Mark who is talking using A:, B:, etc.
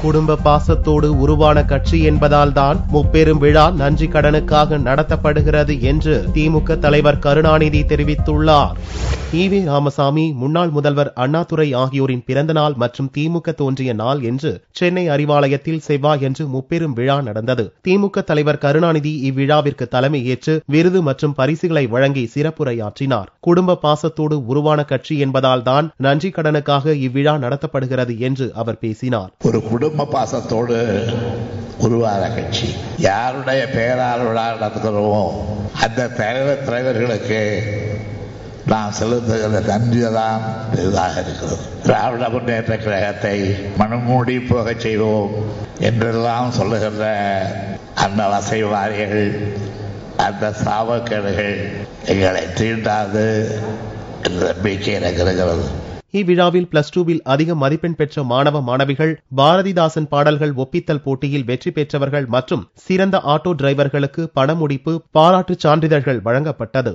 A: குடும்ப பாசத்தோடு உருவான கட்சி என்பதால் தான் முப்பெரும் விழா நன்றி கடனுக்காக நடத்தப்படுகிறது என்று திமுக தலைவர் கருணாநிதி தெரிவித்துள்ளார். ஈவே ராமசாமி, முன்னாள் முதல்வர் அண்ணாதுரை ஆகியோரின் பிறந்த நாள் மற்றும் திமுக தோன்றிய நாள் என்று சென்னை அறிவாலயத்தில் செவ்வாயன்று முப்பெரும் விழா நடந்தது. திமுக தலைவர் கருணாநிதி இவ்விழாவிற்கு தலைமை ஏற்று விருது மற்றும் பரிசுகளை வழங்கி சிறப்புரையாற்றினார். குடும்ப பாசத்தோடு உருவான கட்சி என்பதால் தான் நன்றி கடனுக்காக இவ்விழா நடத்தப்படுகிறது என்று அவர் பேசினார்.
B: ஒரு குடும்ப பாசத்தோடு உருவான கட்சி, யாருடைய பெயரால் விழா நடத்துகிறோமோ அந்த தலைவர்களுக்கு நாம் செலுத்துகிற நன்றிதான் பெரிதாக இருக்கிறது. திராவிட முன்னேற்ற கழகத்தை மனமூடி போக செய்வோம் என்றெல்லாம் சொல்லுகின்ற அந்த வசைவாரிகள், அந்த சாவக்கேடுகள் எங்களை தீண்டாது என்ற நம்பிக்கை எனக்கு இருக்கிறது.
A: இவ்விழாவில் +2வில் அதிக மதிப்பெண் பெற்ற மாணவ மாணவிகள், பாரதிதாசன் பாடல்கள் ஒப்பித்தல் போட்டியில் வெற்றி பெற்றவர்கள் மற்றும் சிறந்த ஆட்டோ டிரைவர்களுக்கு பணமுடிப்பு, பாராட்டுச் சான்றிதழ்கள் வழங்கப்பட்டது.